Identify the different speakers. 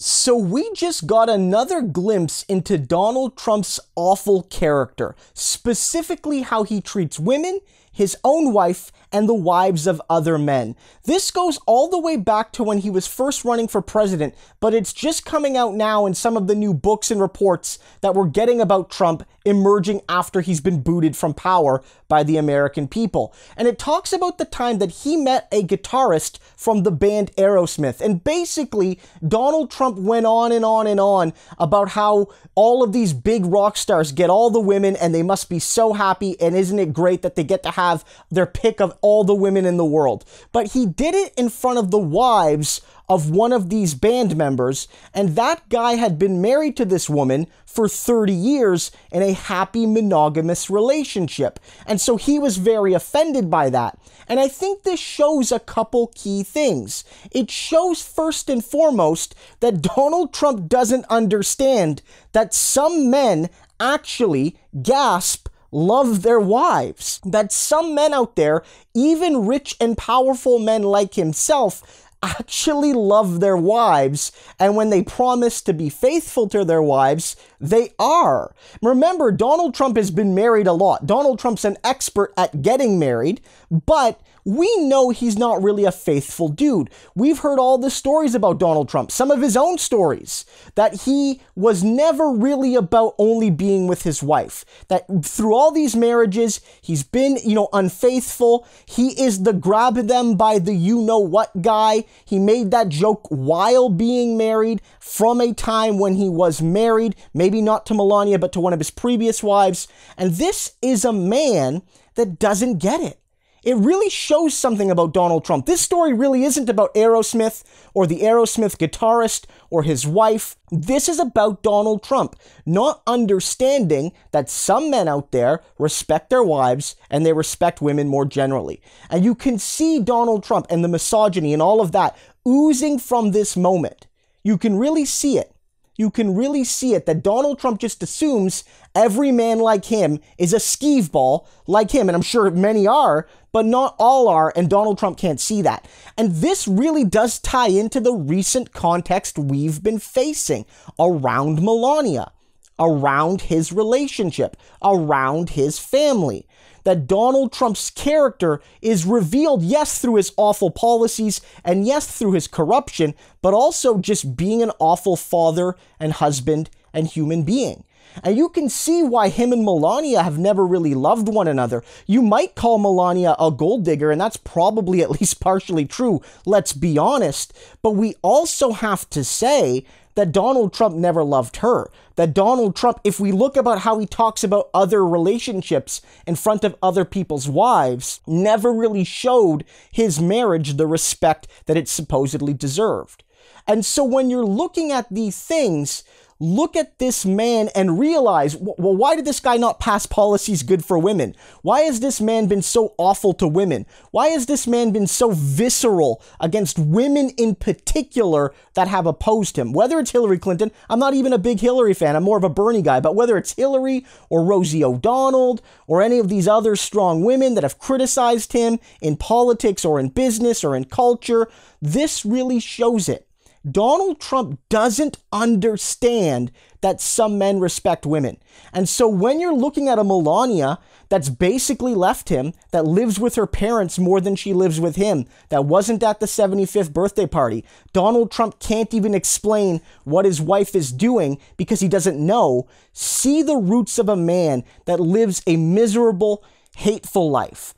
Speaker 1: So we just got another glimpse into Donald Trump's awful character, specifically how he treats women, his own wife, and the wives of other men. This goes all the way back to when he was first running for president, but it's just coming out now in some of the new books and reports that we're getting about Trump emerging after he's been booted from power by the American people. And it talks about the time that he met a guitarist from the band Aerosmith. And basically, Donald Trump went on and on and on about how all of these big rock stars get all the women and they must be so happy, and isn't it great that they get to have their pick of all the women in the world. But he did it in front of the wives of one of these band members, and that guy had been married to this woman for 30 years in a happy monogamous relationship. And so he was very offended by that. And I think this shows a couple key things. It shows first and foremost that Donald Trump doesn't understand that some men actually love their wives. That some men out there, even rich and powerful men like himself, actually love their wives, and when they promise to be faithful to their wives, they are. Remember, Donald Trump has been married a lot. Donald Trump's an expert at getting married, but we know he's not really a faithful dude. We've heard all the stories about Donald Trump, some of his own stories, that he was never really about only being with his wife. That through all these marriages, he's been, unfaithful. He is the grab them by the you-know-what guy. He made that joke while being married from a time when he was married, maybe not to Melania, but to one of his previous wives. And this is a man that doesn't get it. It really shows something about Donald Trump. This story really isn't about Aerosmith or the Aerosmith guitarist or his wife. This is about Donald Trump not understanding that some men out there respect their wives and they respect women more generally. And you can see Donald Trump and the misogyny and all of that oozing from this moment. You can really see it. You can really see it, that Donald Trump just assumes every man like him is a skeeve ball like him. And I'm sure many are, but not all are, and Donald Trump can't see that. And this really does tie into the recent context we've been facing around Melania, around his relationship, around his family. That Donald Trump's character is revealed, yes, through his awful policies, and yes, through his corruption, but also just being an awful father and husband and human being. And you can see why him and Melania have never really loved one another. You might call Melania a gold digger, and that's probably at least partially true, let's be honest. But we also have to say that Donald Trump never loved her. That Donald Trump, if we look about how he talks about other relationships in front of other people's wives, never really showed his marriage the respect that it supposedly deserved. And so when you're looking at these things, look at this man and realize, well, why did this guy not pass policies good for women? Why has this man been so awful to women? Why has this man been so visceral against women in particular that have opposed him? Whether it's Hillary Clinton, I'm not even a big Hillary fan, I'm more of a Bernie guy, but whether it's Hillary or Rosie O'Donnell or any of these other strong women that have criticized him in politics or in business or in culture, this really shows it. Donald Trump doesn't understand that some men respect women. And so when you're looking at a Melania that's basically left him, that lives with her parents more than she lives with him, that wasn't at the 75th birthday party, Donald Trump can't even explain what his wife is doing because he doesn't know. See the roots of a man that lives a miserable, hateful life.